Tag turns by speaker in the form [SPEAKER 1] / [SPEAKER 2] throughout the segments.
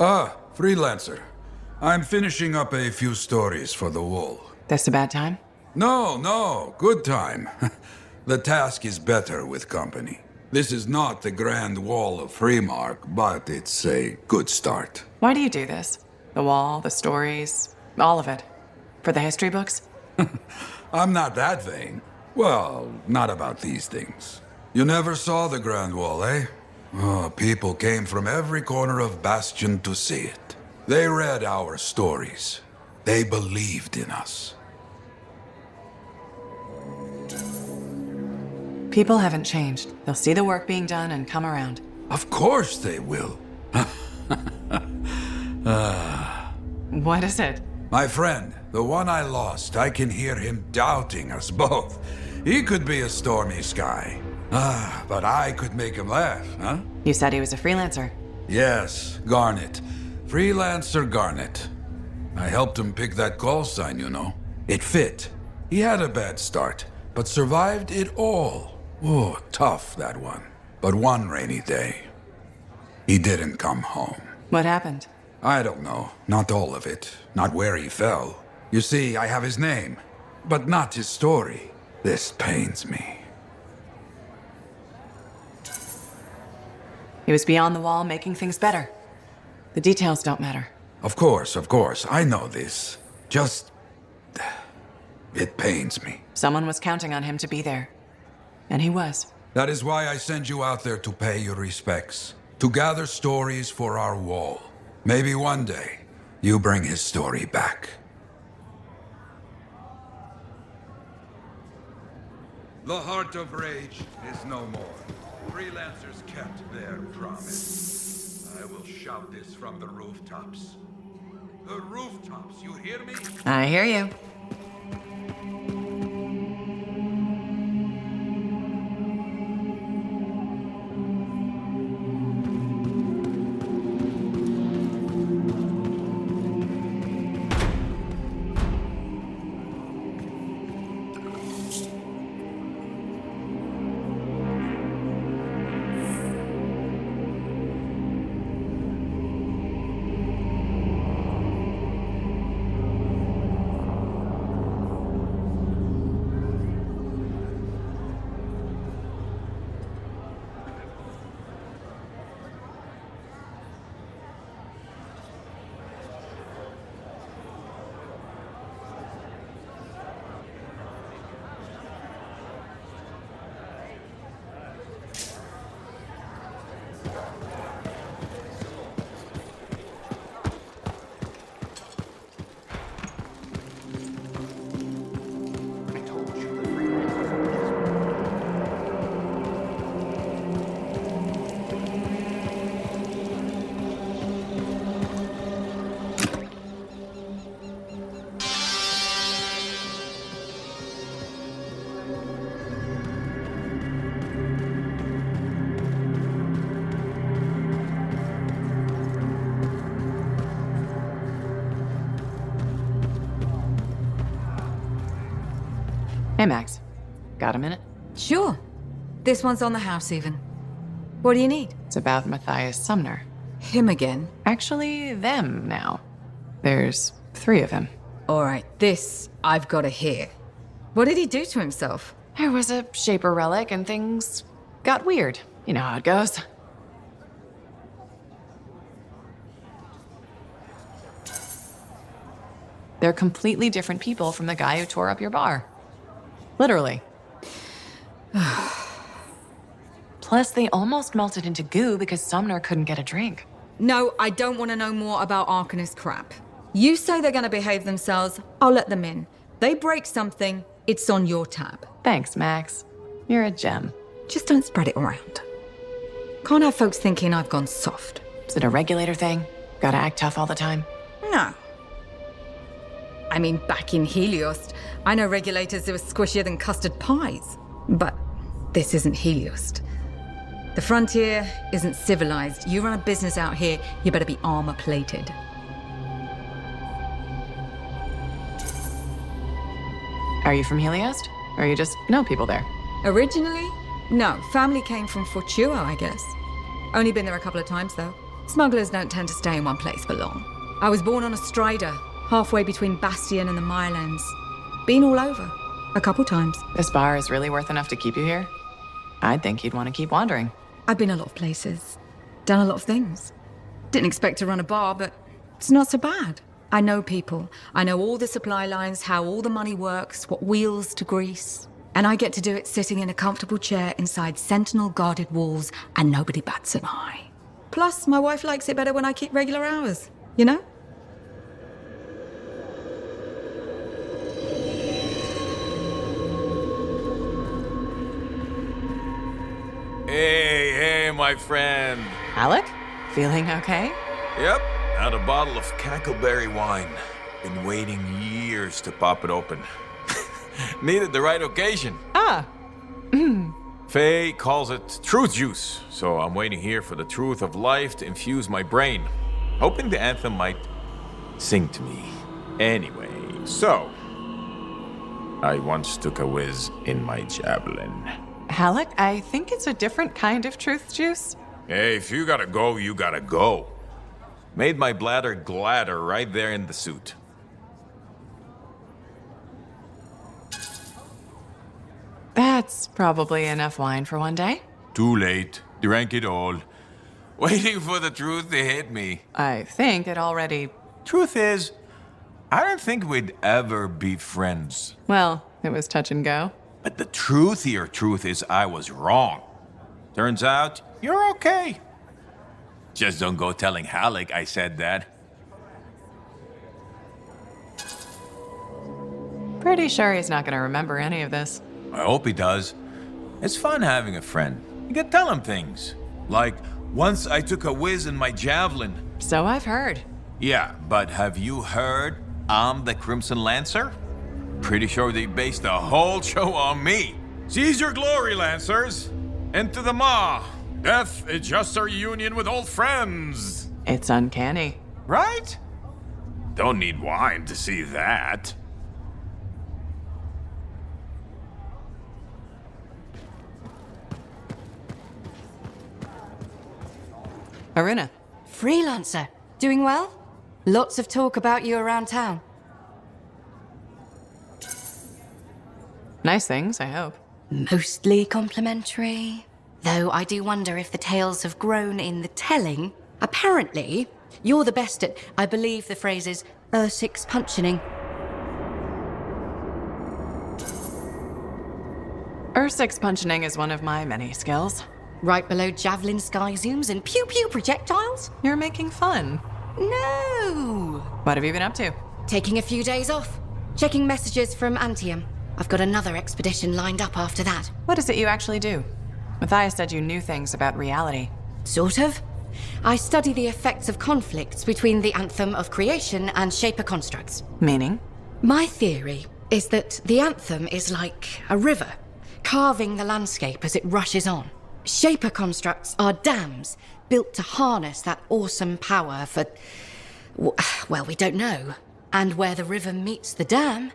[SPEAKER 1] Ah, freelancer. I'm finishing up a few stories for the wall.
[SPEAKER 2] This a bad time?
[SPEAKER 1] No, good time. The task is better with company. This is not the Grand Wall of Freemark, but it's a good start.
[SPEAKER 2] Why do you do this? The wall, the stories, all of it. For the history books?
[SPEAKER 1] I'm not that vain. Well, not about these things. You never saw the Grand Wall, eh? Oh, people came from every corner of Bastion to see it. They read our stories. They believed in us.
[SPEAKER 2] People haven't changed. They'll see the work being done and come around.
[SPEAKER 1] Of course they will.
[SPEAKER 2] What is it?
[SPEAKER 1] My friend, the one I lost, I can hear him doubting us both. He could be a stormy sky. But I could make him laugh, huh?
[SPEAKER 2] You said he was a freelancer.
[SPEAKER 1] Yes, Garnet. Freelancer Garnet. I helped him pick that call sign, you know. It fit. He had a bad start, but survived it all. Oh, tough, that one. But one rainy day, he didn't come home.
[SPEAKER 2] What happened?
[SPEAKER 1] I don't know. Not all of it. Not where he fell. You see, I have his name, but not his story. This pains me.
[SPEAKER 2] He was beyond the wall, making things better. The details don't matter.
[SPEAKER 1] Of course. I know this. Just... it pains me.
[SPEAKER 2] Someone was counting on him to be there. And he was.
[SPEAKER 1] That is why I send you out there to pay your respects. To gather stories for our wall. Maybe one day, you bring his story back. The Heart of Rage is no more. Freelancers kept their promise. I will shout this from the rooftops. The rooftops, you hear me?
[SPEAKER 2] I hear you. Hey, Max. Got a minute?
[SPEAKER 3] Sure. This one's on the house, even. What do you need?
[SPEAKER 2] It's about Matthias Sumner.
[SPEAKER 3] Him again?
[SPEAKER 2] Actually, them now. There's 3 of him.
[SPEAKER 3] All right, this I've got to hear. What did he do to himself?
[SPEAKER 2] There was a Shaper relic and things got weird. You know how it goes. They're completely different people from the guy who tore up your bar. Literally. Plus, they almost melted into goo because Sumner couldn't get a drink.
[SPEAKER 3] No, I don't want to know more about Arcanist crap. You say they're going to behave themselves, I'll let them in. They break something, it's on your tab.
[SPEAKER 2] Thanks, Max. You're a gem.
[SPEAKER 3] Just don't spread it around. Can't have folks thinking I've gone soft.
[SPEAKER 2] Is it a regulator thing? Gotta act tough all the time?
[SPEAKER 3] No. I mean, back in Helios, I know regulators who are squishier than custard pies. But this isn't Helios. The frontier isn't civilized. You run a business out here, you better be armor-plated.
[SPEAKER 2] Are you from Helios? Or you just know people there?
[SPEAKER 3] Originally? No, family came from Fortuo, I guess. Only been there a couple of times, though. Smugglers don't tend to stay in one place for long. I was born on a strider, halfway between Bastion and the Mirelands. Been all over. A couple times.
[SPEAKER 2] This bar is really worth enough to keep you here? I'd think you'd want to keep wandering.
[SPEAKER 3] I've been a lot of places. Done a lot of things. Didn't expect to run a bar, but it's not so bad. I know people. I know all the supply lines, how all the money works, what wheels to grease. And I get to do it sitting in a comfortable chair inside sentinel-guarded walls, and nobody bats an eye. Plus, my wife likes it better when I keep regular hours, you know?
[SPEAKER 4] Hey, my friend.
[SPEAKER 2] Alec? Feeling okay?
[SPEAKER 4] Yep, had a bottle of cackleberry wine. Been waiting years to pop it open. Needed the right occasion.
[SPEAKER 2] Ah.
[SPEAKER 4] Faye calls it truth juice, so I'm waiting here for the truth of life to infuse my brain. Hoping the anthem might sing to me. Anyway, so... I once took a whiz in my javelin.
[SPEAKER 2] Alec, I think it's a different kind of truth juice.
[SPEAKER 4] Hey, if you gotta go, you gotta go. Made my bladder gladder right there in the suit.
[SPEAKER 2] That's probably enough wine for one day.
[SPEAKER 4] Too late. Drank it all. Waiting for the truth to hit me.
[SPEAKER 2] I think it already...
[SPEAKER 4] Truth is, I don't think we'd ever be friends.
[SPEAKER 2] Well, it was touch and go.
[SPEAKER 4] But the truthier truth is I was wrong. Turns out, you're okay. Just don't go telling Halleck I said that.
[SPEAKER 2] Pretty sure he's not going to remember any of this.
[SPEAKER 4] I hope he does. It's fun having a friend. You can tell him things. Like, once I took a whiz in my javelin.
[SPEAKER 2] So I've heard.
[SPEAKER 4] Yeah, but have you heard I'm the Crimson Lancer? Pretty sure they based the whole show on me. Seize your glory, Lancers! Into the maw! Death is just our union with old friends!
[SPEAKER 2] It's uncanny.
[SPEAKER 4] Right? Don't need wine to see that.
[SPEAKER 2] Aruna.
[SPEAKER 5] Freelancer. Doing well? Lots of talk about you around town.
[SPEAKER 2] Nice things, I hope.
[SPEAKER 5] Mostly complimentary. Though I do wonder if the tales have grown in the telling. Apparently, you're the best at, I believe the phrase is, Ursix punchioning.
[SPEAKER 2] Ursix punchioning is one of my many skills.
[SPEAKER 5] Right below javelin sky zooms and pew-pew projectiles?
[SPEAKER 2] You're making fun.
[SPEAKER 5] No!
[SPEAKER 2] What have you been up to?
[SPEAKER 5] Taking a few days off. Checking messages from Antium. I've got another expedition lined up after that.
[SPEAKER 2] What is it you actually do? Matthias said you knew things about reality.
[SPEAKER 5] Sort of. I study the effects of conflicts between the Anthem of Creation and Shaper constructs.
[SPEAKER 2] Meaning?
[SPEAKER 5] My theory is that the Anthem is like a river, carving the landscape as it rushes on. Shaper constructs are dams built to harness that awesome power for... well, we don't know. And where the river meets the dam,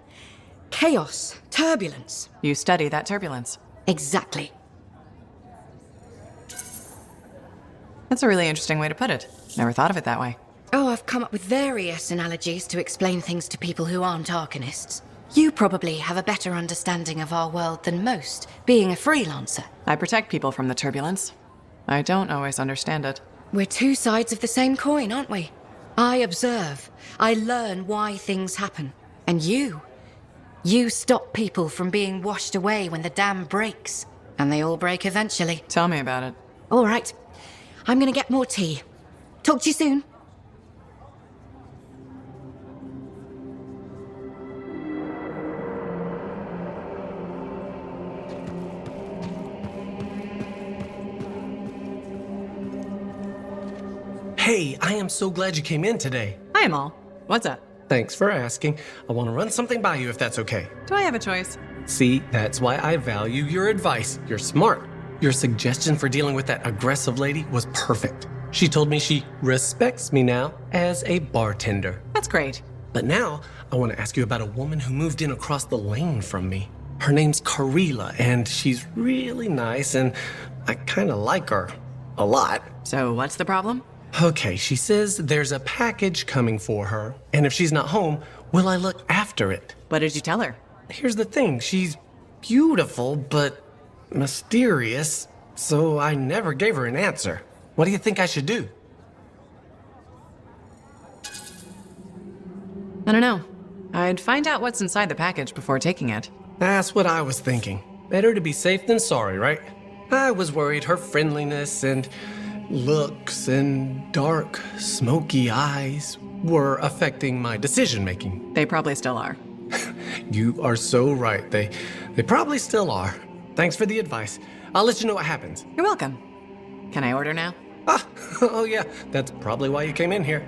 [SPEAKER 5] chaos, turbulence.
[SPEAKER 2] You study that turbulence.
[SPEAKER 5] Exactly.
[SPEAKER 2] That's a really interesting way to put it. Never thought of it that way.
[SPEAKER 5] Oh, I've come up with various analogies to explain things to people who aren't Arcanists. You probably have a better understanding of our world than most, being a freelancer.
[SPEAKER 2] I protect people from the turbulence. I don't always understand it.
[SPEAKER 5] We're two sides of the same coin, aren't we? I observe. I learn why things happen. And you stop people from being washed away when the dam breaks. And they all break eventually.
[SPEAKER 2] Tell me about it.
[SPEAKER 5] All right. I'm gonna get more tea. Talk to you soon.
[SPEAKER 6] Hey, I am so glad you came in today.
[SPEAKER 2] Hi, Amal. What's up?
[SPEAKER 6] Thanks for asking. I want to run something by you if that's okay.
[SPEAKER 2] Do I have a choice?
[SPEAKER 6] See, that's why I value your advice. You're smart. Your suggestion for dealing with that aggressive lady was perfect. She told me she respects me now as a bartender.
[SPEAKER 2] That's great.
[SPEAKER 6] But now, I want to ask you about a woman who moved in across the lane from me. Her name's Karila, and she's really nice, and I kind of like her. A lot.
[SPEAKER 2] So what's the problem?
[SPEAKER 6] Okay, she says there's a package coming for her, and if she's not home, will I look after it?
[SPEAKER 2] What did you tell her?
[SPEAKER 6] Here's the thing, she's beautiful, but mysterious, so I never gave her an answer. What do you think I should do?
[SPEAKER 2] I don't know. I'd find out what's inside the package before taking it.
[SPEAKER 6] That's what I was thinking. Better to be safe than sorry, right? I was worried her friendliness and looks and dark, smoky eyes were affecting my decision-making.
[SPEAKER 2] They probably still are.
[SPEAKER 6] You are so right. They probably still are. Thanks for the advice. I'll let you know what happens.
[SPEAKER 2] You're welcome. Can I order now?
[SPEAKER 6] Ah, oh yeah, that's probably why you came in here.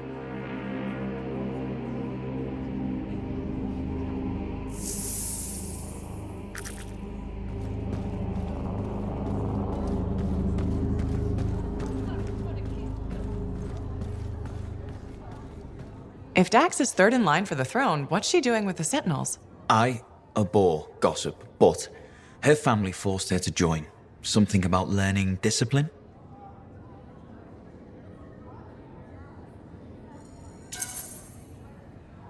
[SPEAKER 2] If Dax is third in line for the throne, what's she doing with the Sentinels?
[SPEAKER 7] I abhor gossip, but her family forced her to join. Something about learning discipline?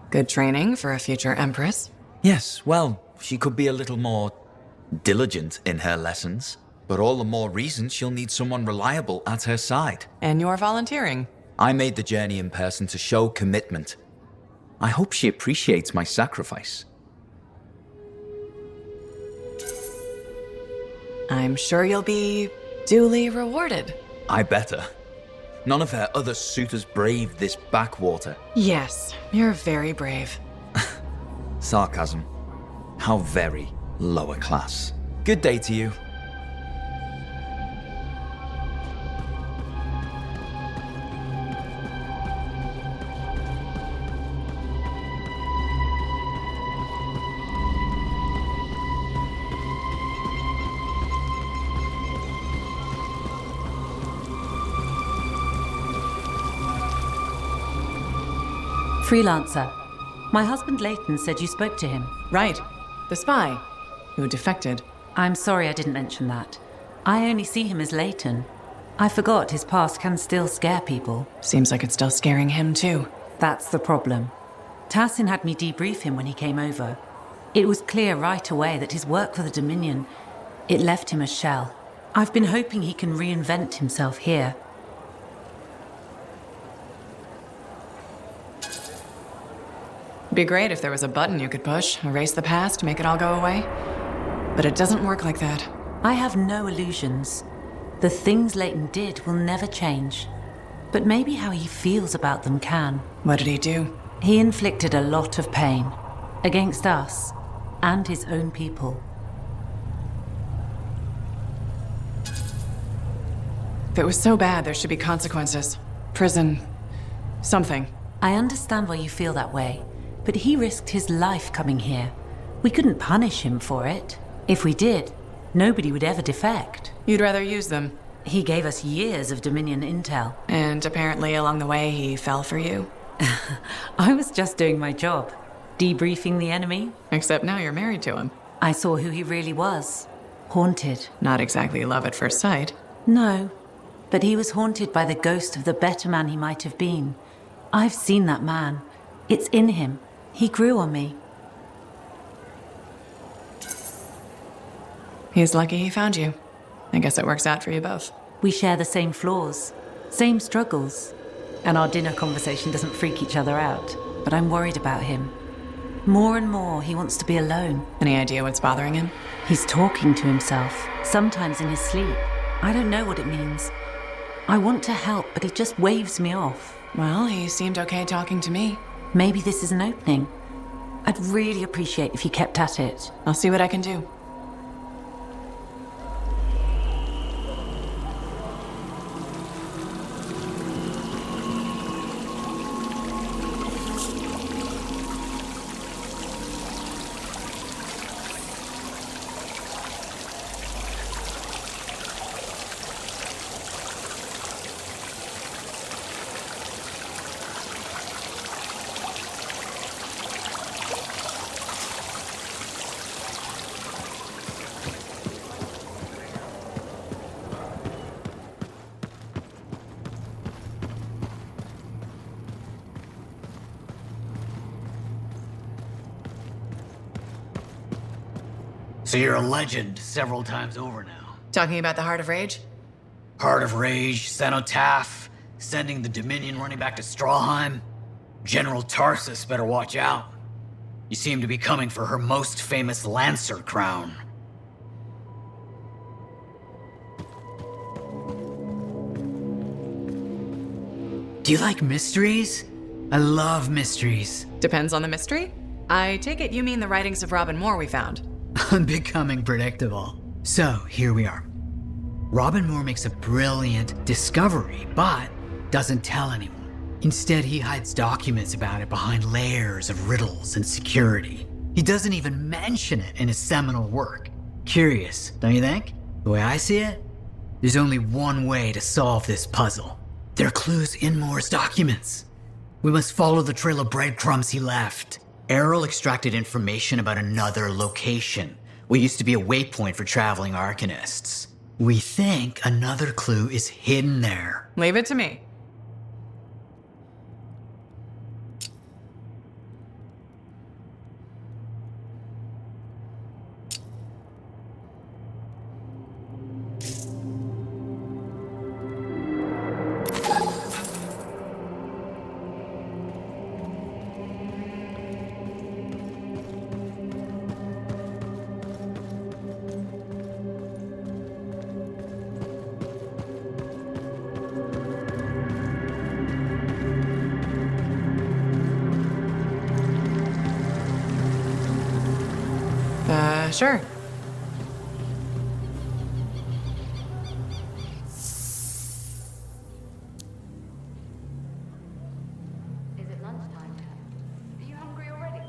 [SPEAKER 2] Good training for a future empress.
[SPEAKER 7] Yes, well, she could be a little more diligent in her lessons, but all the more reason she'll need someone reliable at her side.
[SPEAKER 2] And you're volunteering.
[SPEAKER 7] I made the journey in person to show commitment. I hope she appreciates my sacrifice.
[SPEAKER 2] I'm sure you'll be duly rewarded.
[SPEAKER 7] I better. None of her other suitors braved this backwater.
[SPEAKER 2] Yes, you're very brave.
[SPEAKER 7] Sarcasm. How very lower class. Good day to you.
[SPEAKER 8] Freelancer. My husband Leighton said you spoke to him.
[SPEAKER 2] Right. The spy who defected.
[SPEAKER 8] I'm sorry I didn't mention that. I only see him as Leighton. I forgot his past can still scare people.
[SPEAKER 2] Seems like it's still scaring him too.
[SPEAKER 8] That's the problem. Tassin had me debrief him when he came over. It was clear right away that his work for the Dominion, it left him a shell. I've been hoping he can reinvent himself here.
[SPEAKER 2] Be great if there was a button you could push, erase the past, make it all go away. But it doesn't work like that.
[SPEAKER 8] I have no illusions. The things Leighton did will never change. But maybe how he feels about them can.
[SPEAKER 2] What did he do?
[SPEAKER 8] He inflicted a lot of pain. Against us. And his own people.
[SPEAKER 2] If it was so bad, there should be consequences. Prison. Something.
[SPEAKER 8] I understand why you feel that way. But he risked his life coming here. We couldn't punish him for it. If we did, nobody would ever defect.
[SPEAKER 2] You'd rather use them.
[SPEAKER 8] He gave us years of Dominion intel.
[SPEAKER 2] And apparently along the way he fell for you.
[SPEAKER 8] I was just doing my job. Debriefing the enemy.
[SPEAKER 2] Except now you're married to him.
[SPEAKER 8] I saw who he really was. Haunted.
[SPEAKER 2] Not exactly love at first sight.
[SPEAKER 8] No. But he was haunted by the ghost of the better man he might have been. I've seen that man. It's in him. He grew on me.
[SPEAKER 2] He's lucky he found you. I guess it works out for you both.
[SPEAKER 8] We share the same flaws, same struggles. And our dinner conversation doesn't freak each other out. But I'm worried about him. More and more, he wants to be alone.
[SPEAKER 2] Any idea what's bothering him?
[SPEAKER 8] He's talking to himself, sometimes in his sleep. I don't know what it means. I want to help, but he just waves me off.
[SPEAKER 2] Well, he seemed okay talking to me.
[SPEAKER 8] Maybe this is an opening. I'd really appreciate if you kept at it.
[SPEAKER 2] I'll see what I can do.
[SPEAKER 9] So you're a legend several times over now.
[SPEAKER 2] Talking about the Heart of Rage?
[SPEAKER 9] Heart of Rage, Cenotaph, sending the Dominion running back to Strawheim. General Tarsus better watch out. You seem to be coming for her most famous Lancer crown. Do you like mysteries? I love mysteries.
[SPEAKER 2] Depends on the mystery. I take it you mean the writings of Robin Moore we found.
[SPEAKER 9] I'm becoming predictable. So, here we are. Robin Moore makes a brilliant discovery, but doesn't tell anyone. Instead, he hides documents about it behind layers of riddles and security. He doesn't even mention it in his seminal work. Curious, don't you think? The way I see it, there's only one way to solve this puzzle. There are clues in Moore's documents. We must follow the trail of breadcrumbs he left. Errol extracted information about another location, what used to be a waypoint for traveling arcanists. We think another clue is hidden there.
[SPEAKER 2] Leave it to me. Sure.
[SPEAKER 5] Is it lunchtime yet? Are you hungry already?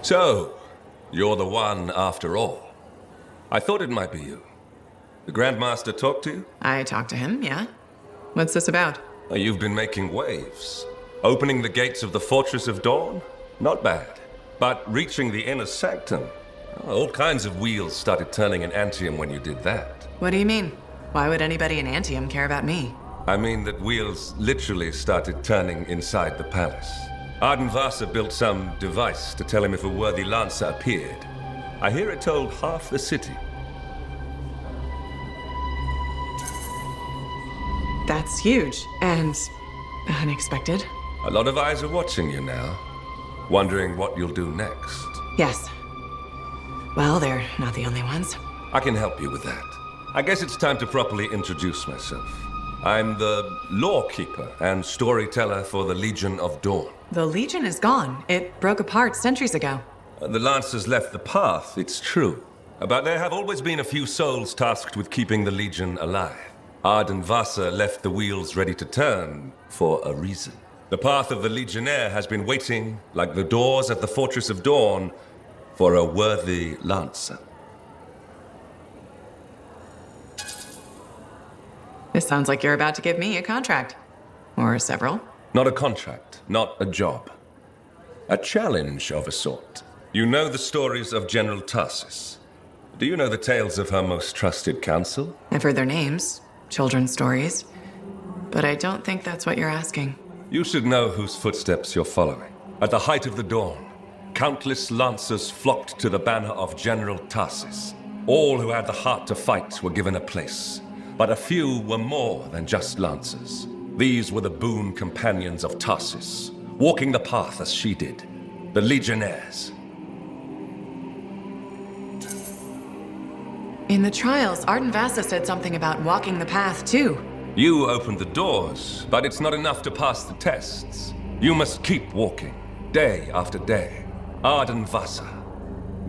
[SPEAKER 10] So, you're the one after all. I thought it might be you. The Grandmaster talked to you?
[SPEAKER 2] I talked to him, yeah. What's this about?
[SPEAKER 10] You've been making waves. Opening the gates of the Fortress of Dawn? Not bad. But reaching the inner sanctum? All kinds of wheels started turning in Antium when you did that.
[SPEAKER 2] What do you mean? Why would anybody in Antium care about me?
[SPEAKER 10] I mean that wheels literally started turning inside the palace. Arden Vasa built some device to tell him if a worthy Lancer appeared. I hear it told half the city.
[SPEAKER 2] That's huge and unexpected.
[SPEAKER 10] A lot of eyes are watching you now, wondering what you'll do next.
[SPEAKER 2] Yes. Well, they're not the only ones.
[SPEAKER 10] I can help you with that. I guess it's time to properly introduce myself. I'm the lawkeeper and storyteller for the Legion of Dawn.
[SPEAKER 2] The Legion is gone. It broke apart centuries ago.
[SPEAKER 10] The Lancers left the path, it's true. But there have always been a few souls tasked with keeping the Legion alive. Arden Vasa left the wheels ready to turn for a reason. The path of the Legionnaire has been waiting, like the doors at the Fortress of Dawn, for a worthy Lancer.
[SPEAKER 2] This sounds like you're about to give me a contract. Or several.
[SPEAKER 10] Not a contract, not a job. A challenge of a sort. You know the stories of General Tarsus. Do you know the tales of her most trusted counsel?
[SPEAKER 2] I've heard their names, children's stories. But I don't think that's what you're asking.
[SPEAKER 10] You should know whose footsteps you're following. At the height of the dawn, countless Lancers flocked to the banner of General Tarsus. All who had the heart to fight were given a place. But a few were more than just Lancers. These were the boon companions of Tarsus, walking the path as she did. The Legionnaires.
[SPEAKER 2] In the trials, Arden Vasa said something about walking the path, too.
[SPEAKER 10] You opened the doors, but it's not enough to pass the tests. You must keep walking, day after day. Arden Vasa,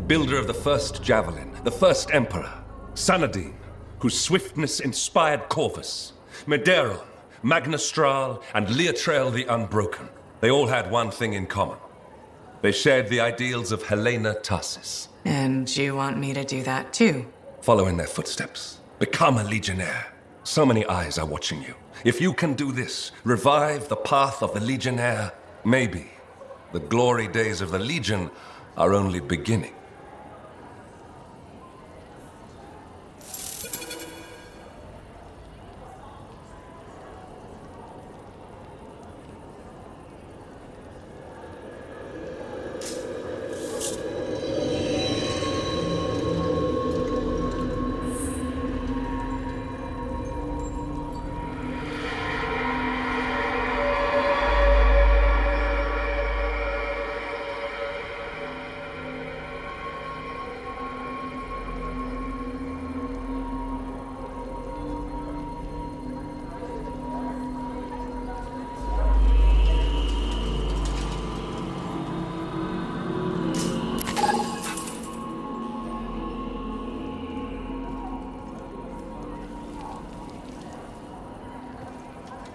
[SPEAKER 10] builder of the first javelin, the first emperor. Sanadin, whose swiftness inspired Corvus. Mederon, Magnastral, and Leotrail the Unbroken. They all had one thing in common. They shared the ideals of Helena Tarsis.
[SPEAKER 2] And you want me to do that too?
[SPEAKER 10] Follow in their footsteps. Become a Legionnaire. So many eyes are watching you. If you can do this, revive the path of the Legionnaire, maybe the glory days of the Legion are only beginning.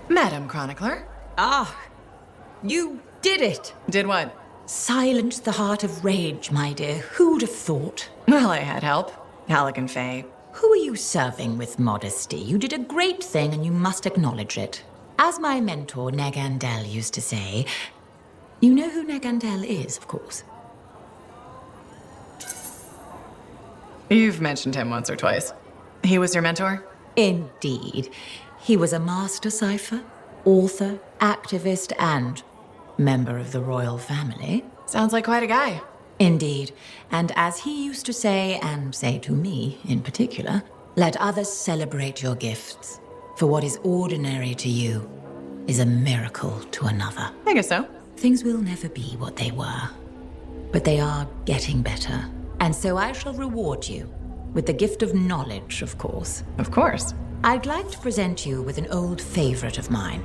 [SPEAKER 2] Madam Chronicler.
[SPEAKER 11] Ah, you did it!
[SPEAKER 2] Did what?
[SPEAKER 11] Silenced the heart of rage, my dear. Who'd have thought?
[SPEAKER 2] Well, I had help. Alec and Faye.
[SPEAKER 11] Who are you serving with modesty? You did a great thing and you must acknowledge it. As my mentor, Negandel, used to say, you know who Negandel is, of course.
[SPEAKER 2] You've mentioned him once or twice. He was your mentor?
[SPEAKER 11] Indeed. He was a master cipher, author, activist, and member of the royal family.
[SPEAKER 2] Sounds like quite a guy.
[SPEAKER 11] Indeed. And as he used to say, and say to me in particular, let others celebrate your gifts. For what is ordinary to you is a miracle to another.
[SPEAKER 2] I guess so.
[SPEAKER 11] Things will never be what they were, but they are getting better. And so I shall reward you with the gift of knowledge, of course.
[SPEAKER 2] Of course.
[SPEAKER 11] I'd like to present you with an old favorite of mine,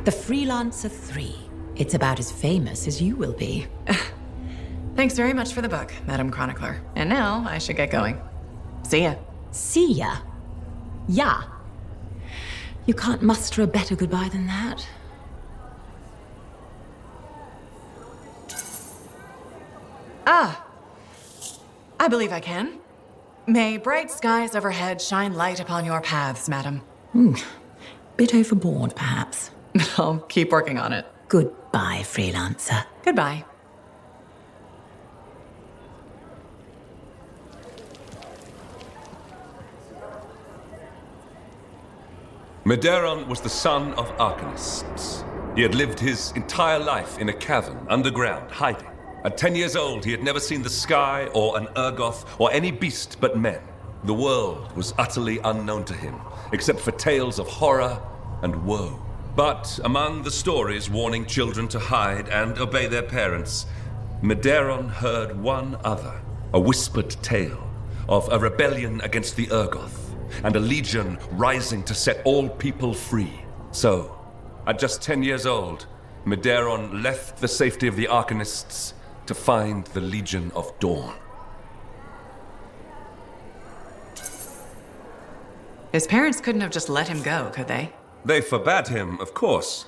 [SPEAKER 11] the Freelancer 3. It's about as famous as you will be.
[SPEAKER 2] Thanks very much for the book, Madam Chronicler. And now I should get going. See ya.
[SPEAKER 11] See ya? Yeah. You can't muster a better goodbye than that.
[SPEAKER 2] Ah. I believe I can. May bright skies overhead shine light upon your paths, madam.
[SPEAKER 11] Bit overboard, perhaps.
[SPEAKER 2] I'll keep working on it.
[SPEAKER 11] Goodbye, Freelancer.
[SPEAKER 2] Goodbye.
[SPEAKER 10] Medeiros was the son of arcanists. He had lived his entire life in a cavern underground, hiding. At 10 years old, he had never seen the sky or an Urgoth or any beast but men. The world was utterly unknown to him, except for tales of horror and woe. But among the stories warning children to hide and obey their parents, Medeiros heard one other, a whispered tale of a rebellion against the Urgoth and a legion rising to set all people free. So, at just 10 years old, Medeiros left the safety of the Arcanists to find the Legion of Dawn.
[SPEAKER 2] His parents couldn't have just let him go, could they?
[SPEAKER 10] They forbade him, of course,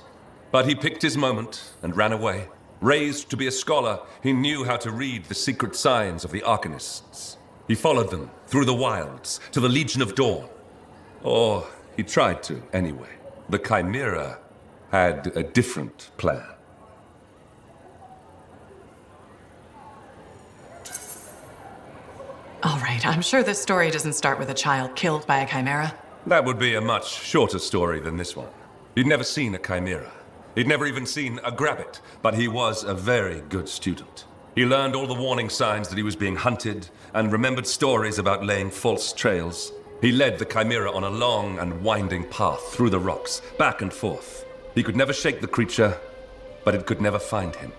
[SPEAKER 10] but he picked his moment and ran away. Raised to be a scholar, he knew how to read the secret signs of the Arcanists. He followed them through the wilds to the Legion of Dawn. Or he tried to, anyway. The Chimera had a different plan.
[SPEAKER 2] All right, I'm sure this story doesn't start with a child killed by a chimera.
[SPEAKER 10] That would be a much shorter story than this one. He'd never seen a chimera. He'd never even seen a grabbit, but he was a very good student. He learned all the warning signs that he was being hunted and remembered stories about laying false trails. He led the chimera on a long and winding path through the rocks, back and forth. He could never shake the creature, but it could never find him.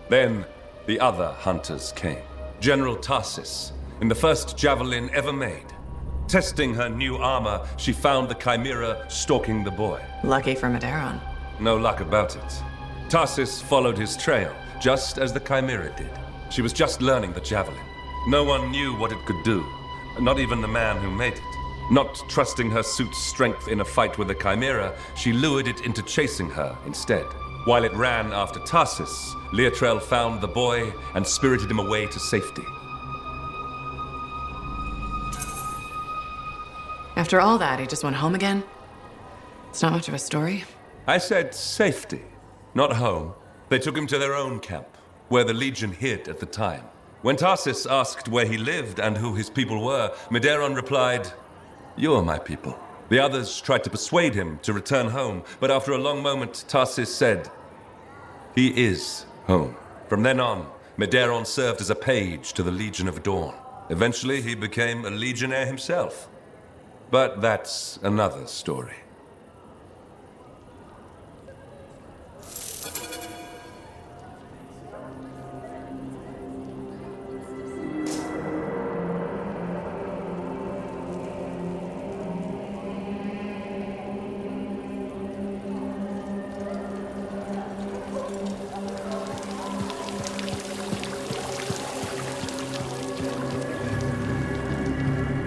[SPEAKER 10] Then the other hunters came. General Tarsis, in the first javelin ever made. Testing her new armor, she found the chimera stalking the boy.
[SPEAKER 2] Lucky for Medeiros.
[SPEAKER 10] No luck about it. Tarsis followed his trail, just as the chimera did. She was just learning the javelin. No one knew what it could do, not even the man who made it. Not trusting her suit's strength in a fight with the Chimera, she lured it into chasing her instead. While it ran after Tarsis, Leotrel found the boy and spirited him away to safety.
[SPEAKER 2] After all that, he just went home again? It's not much of a story.
[SPEAKER 10] I said safety, not home. They took him to their own camp, where the Legion hid at the time. When Tarsis asked where he lived and who his people were, Medeiron replied, "You are my people." The others tried to persuade him to return home, but after a long moment, Tarsis said, "He is home." From then on, Medeiron served as a page to the Legion of Dawn. Eventually, he became a legionnaire himself. But that's another story.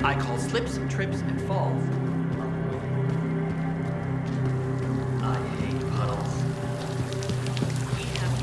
[SPEAKER 9] I call slips, trips, and falls. I hate puddles. We have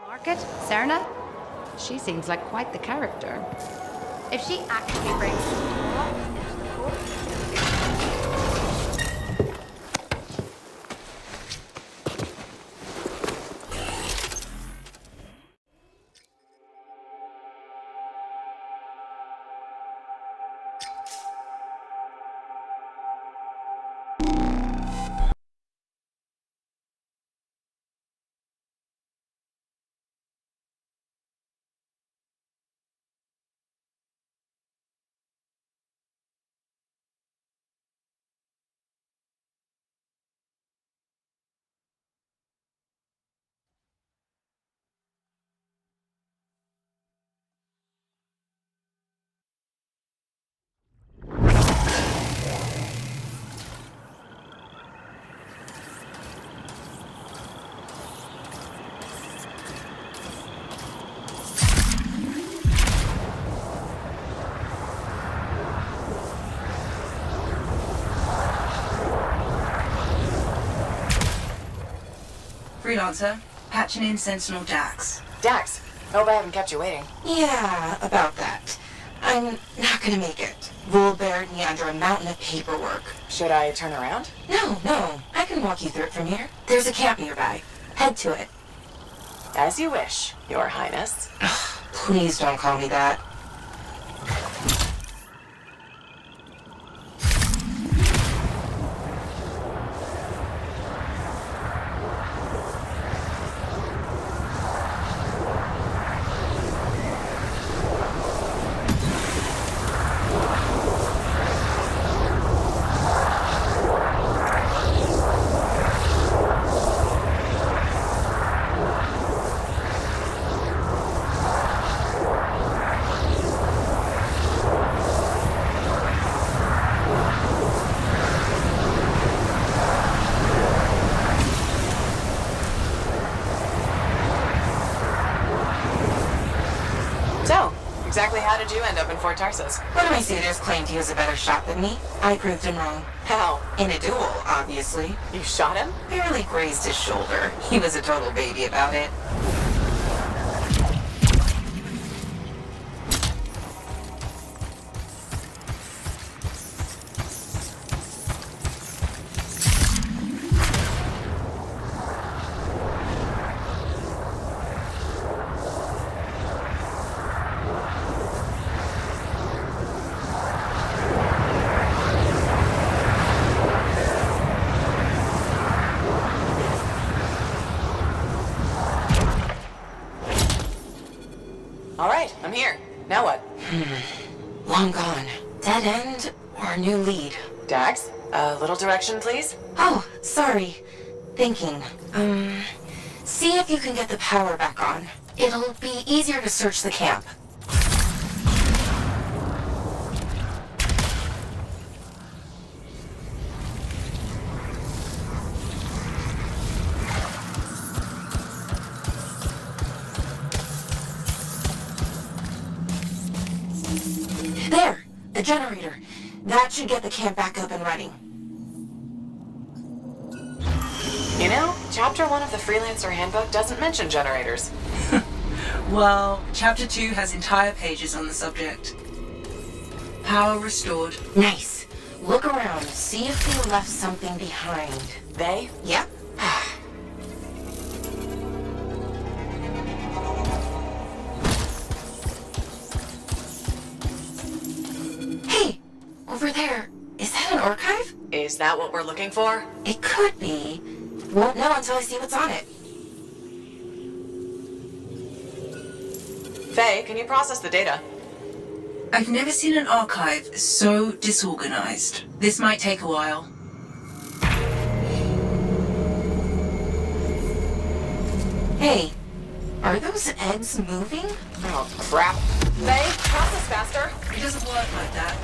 [SPEAKER 5] Market? Serna? She seems like quite the character. If she actually brings
[SPEAKER 12] Freelancer, patching in Sentinel Dax.
[SPEAKER 2] Dax, hope I haven't kept you waiting.
[SPEAKER 12] Yeah, about that. I'm not gonna make it. Bull buried me under a mountain of paperwork.
[SPEAKER 2] Should I turn around?
[SPEAKER 12] No. I can walk you through it from here. There's a camp nearby. Head to it.
[SPEAKER 2] As you wish, Your Highness.
[SPEAKER 12] Please don't call me that.
[SPEAKER 2] So, exactly how did you end up in Fort Tarsus?
[SPEAKER 12] One of my suitors claimed he was a better shot than me. I proved him wrong.
[SPEAKER 2] How?
[SPEAKER 12] In a duel, obviously.
[SPEAKER 2] You shot him?
[SPEAKER 12] Barely grazed his shoulder. He was a total baby about it.
[SPEAKER 2] All right, I'm here. Now what?
[SPEAKER 12] Long gone. Dead end or new lead?
[SPEAKER 2] Dax, a little direction, please?
[SPEAKER 12] Oh, sorry. Thinking. See if you can get the power back on. It'll be easier to search the camp. There! The generator. That should get the camp back up and running.
[SPEAKER 2] You know, Chapter 1 of the Freelancer Handbook doesn't mention generators.
[SPEAKER 12] Well, Chapter 2 has entire pages on the subject. Power restored. Nice. Look around. See if they left something behind.
[SPEAKER 2] They?
[SPEAKER 12] Yep. Hey! Over there. Is that an archive?
[SPEAKER 2] Is that what we're looking for?
[SPEAKER 12] It could be. Won't know until I see what's on it.
[SPEAKER 2] Faye, can you process the data?
[SPEAKER 12] I've never seen an archive so disorganized. This might take a while. Hey, are those eggs moving?
[SPEAKER 2] Oh, crap. Faye, process faster.
[SPEAKER 12] It doesn't work like that.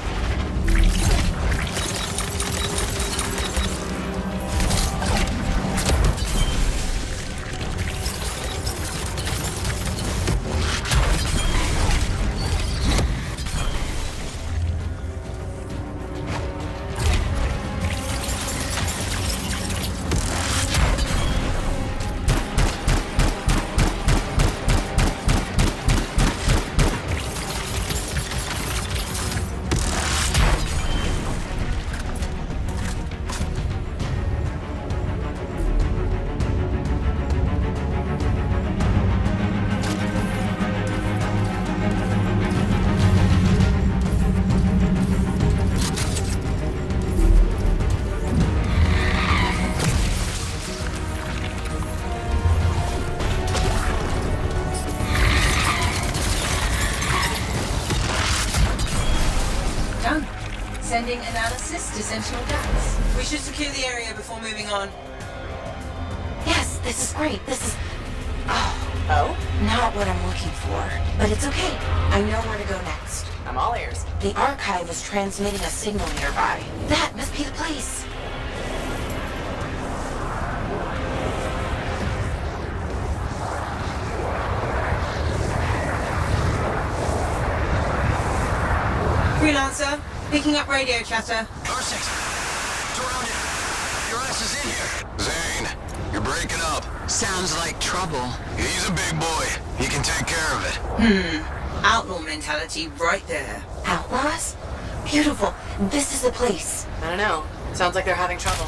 [SPEAKER 12] Done. Sending analysis to Sentinel DAX. We should secure the area before moving on. Yes, this is great. This is... Oh? Not what I'm looking for. But it's okay. I know where to go next.
[SPEAKER 2] I'm all ears.
[SPEAKER 12] The archive is transmitting a signal nearby. That must be the place. Freelancer, picking up radio chatter.
[SPEAKER 13] R6, surrounded. Your ass is in here. Zane, you're breaking up. Sounds like trouble. He's a big boy. He can take care of it.
[SPEAKER 12] Outlaw mentality right there. Outlaws? Beautiful. This is the place.
[SPEAKER 2] I don't know. Sounds like they're having trouble.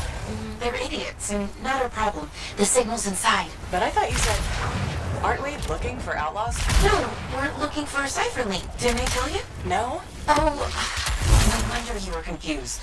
[SPEAKER 12] They're idiots, and not our problem. The signal's inside.
[SPEAKER 2] But I thought you said, aren't we looking for outlaws?
[SPEAKER 12] No, we're looking for a cipher link. Didn't I tell you?
[SPEAKER 2] No?
[SPEAKER 12] Oh, no wonder you were confused.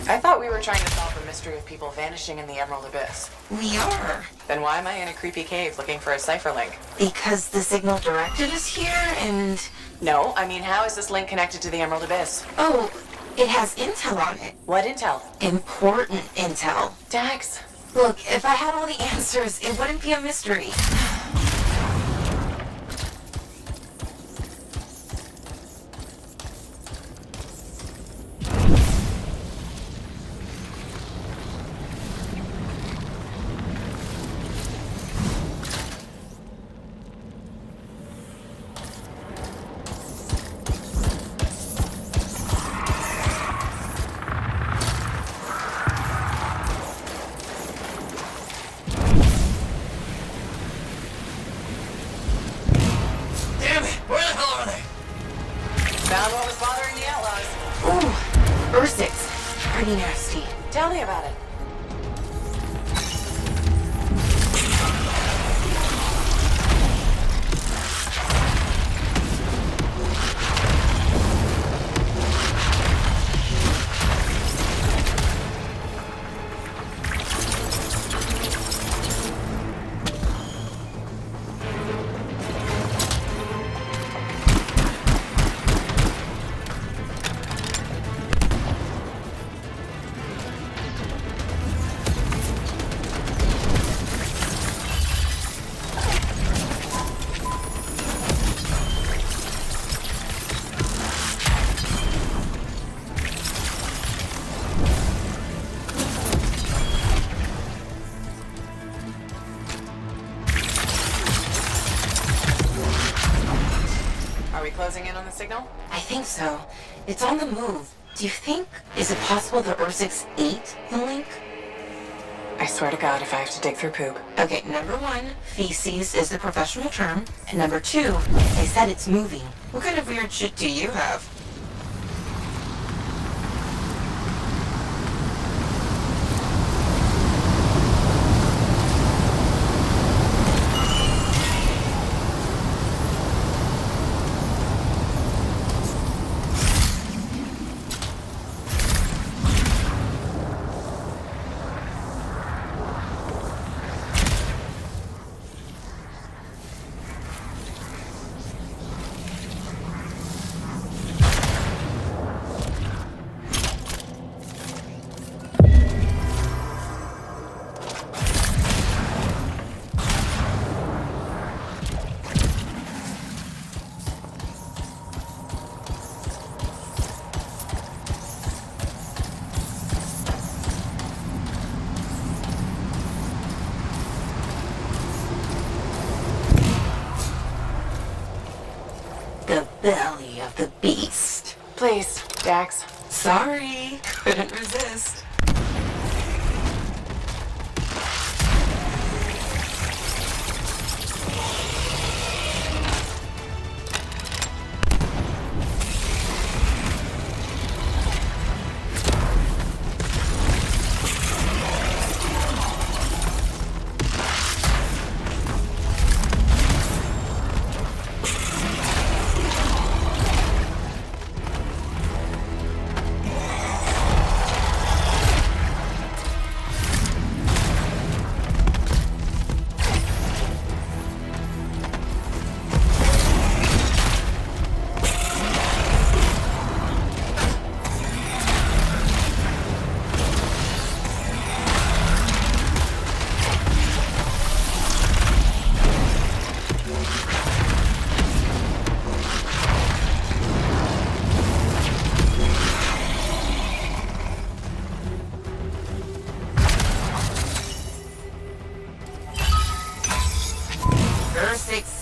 [SPEAKER 2] I thought we were trying to solve the mystery of people vanishing in the Emerald Abyss.
[SPEAKER 12] We are.
[SPEAKER 2] Then why am I in a creepy cave looking for a cipher link?
[SPEAKER 12] Because the signal directed us here, and...
[SPEAKER 2] No, I mean, how is this link connected to the Emerald Abyss?
[SPEAKER 12] Oh, it has intel on it.
[SPEAKER 2] What intel?
[SPEAKER 12] Important intel.
[SPEAKER 2] Dax.
[SPEAKER 12] Look, if I had all the answers, it wouldn't be a mystery.
[SPEAKER 2] Found what was bothering the outlaws.
[SPEAKER 12] Ooh, Ursix. Pretty nasty.
[SPEAKER 2] Tell me about it. Closing in on the signal?
[SPEAKER 12] I think so. It's on the move. Do you think... Is it possible that Ursix ate the link?
[SPEAKER 2] I swear to God if I have to dig through poop.
[SPEAKER 12] Okay, number one, feces is the professional term. And number two, they said it's moving. What kind of weird shit do you have? The belly of the beast.
[SPEAKER 2] Please, Dax.
[SPEAKER 12] Sorry, couldn't resist.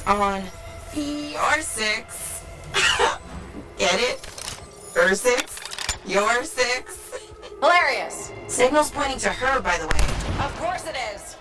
[SPEAKER 12] on your 6. Get it? Her 6? Your 6?
[SPEAKER 11] Hilarious.
[SPEAKER 12] Signal's pointing to her, by the way.
[SPEAKER 11] Of course it is.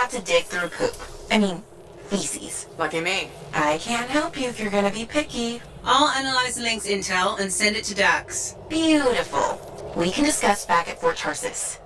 [SPEAKER 12] have to dig through poop. I mean, feces.
[SPEAKER 2] Lucky me.
[SPEAKER 12] I can't help you if you're gonna be picky.
[SPEAKER 14] I'll analyze the link's intel and send it to Dax.
[SPEAKER 12] Beautiful. We can discuss back at Fort Tarsis.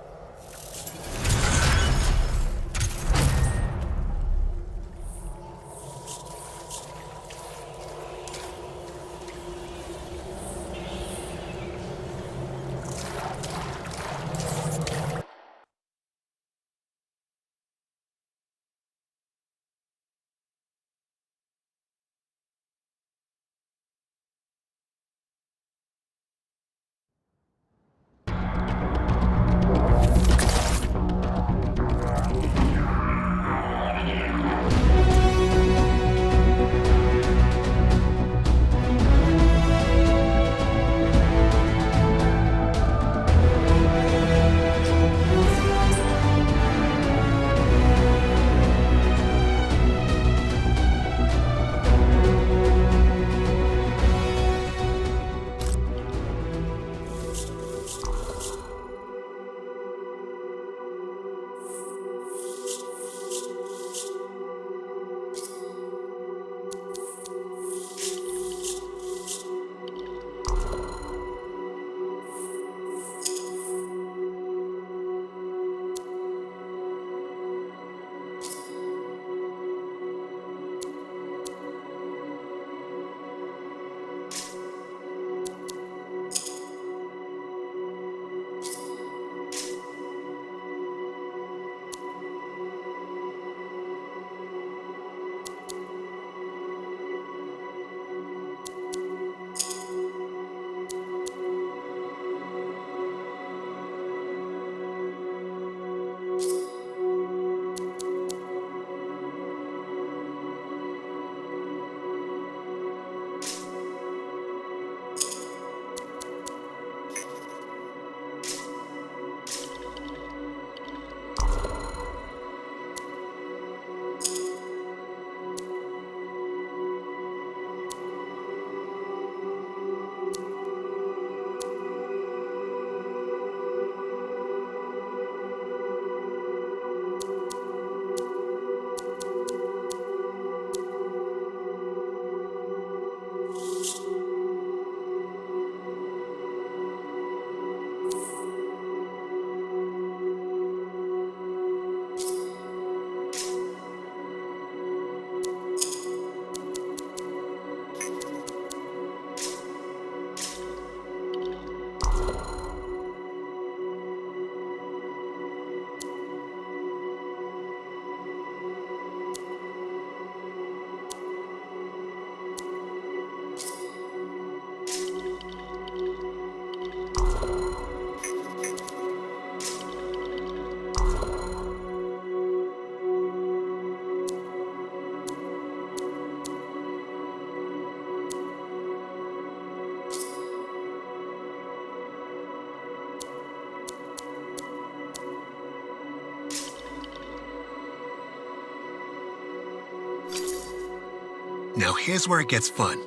[SPEAKER 15] Now here's where it gets fun.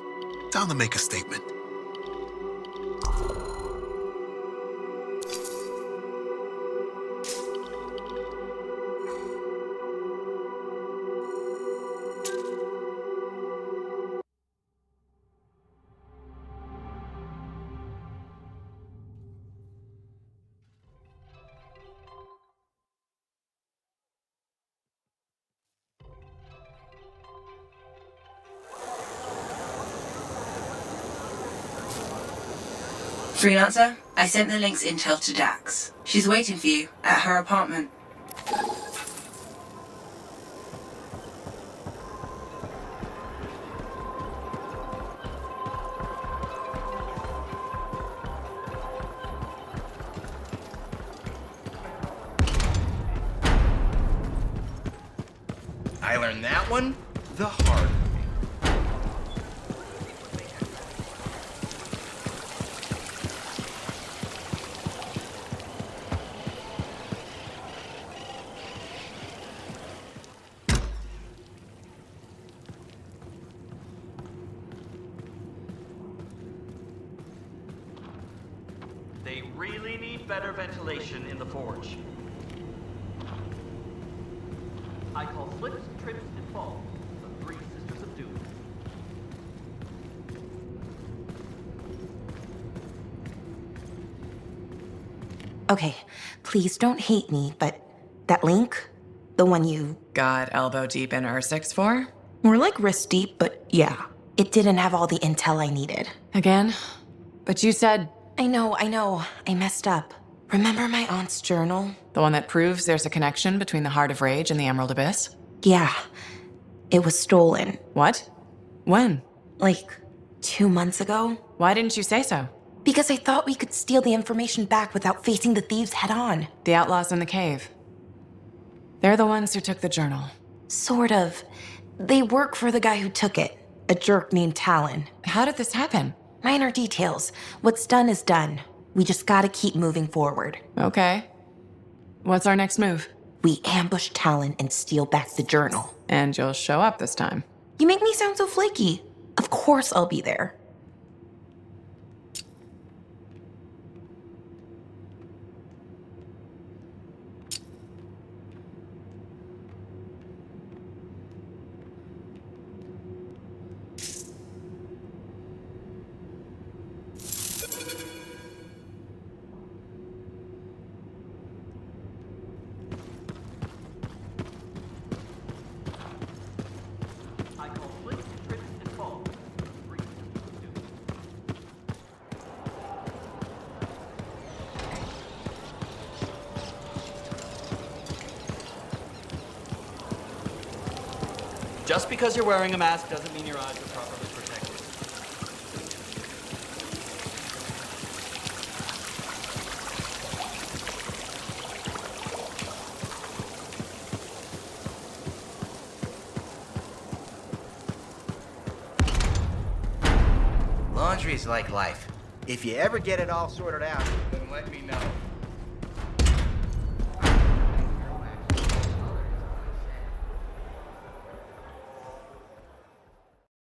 [SPEAKER 15] Time to make a statement.
[SPEAKER 14] Freelancer, I sent the link's intel to Dax. She's waiting for you at her apartment.
[SPEAKER 16] I learned that one the hard way.
[SPEAKER 17] They really need better ventilation in the forge. I call slips, trips, and falls the three sisters of doom.
[SPEAKER 12] Okay, please don't hate me, but that link, the one you
[SPEAKER 2] got elbow deep in Ursix for?
[SPEAKER 12] more like wrist deep, but yeah, it didn't have all the intel I needed.
[SPEAKER 2] Again? But you said...
[SPEAKER 12] I know, I messed up. Remember my aunt's journal?
[SPEAKER 2] The one that proves there's a connection between the Heart of Rage and the Emerald Abyss?
[SPEAKER 12] Yeah, it was stolen.
[SPEAKER 2] What? When?
[SPEAKER 12] Like 2 months ago.
[SPEAKER 2] Why didn't you say so?
[SPEAKER 12] Because I thought we could steal the information back without facing the thieves head on.
[SPEAKER 2] The outlaws in the cave. They're the ones who took the journal.
[SPEAKER 12] Sort of. They work for the guy who took it, a jerk named Talon.
[SPEAKER 2] How did this happen?
[SPEAKER 12] Minor details. What's done is done. We just gotta keep moving forward.
[SPEAKER 2] Okay. What's our next move?
[SPEAKER 12] We ambush Talon and steal back the journal.
[SPEAKER 2] And you'll show up this time.
[SPEAKER 12] You make me sound so flaky. Of course I'll be there.
[SPEAKER 17] I call slips, trips, and falls the three sisters of doom.
[SPEAKER 16] Just because you're wearing a mask doesn't mean your eyes are properly protected.
[SPEAKER 18] Laundry's like life. If you ever get it all sorted out, then let me know.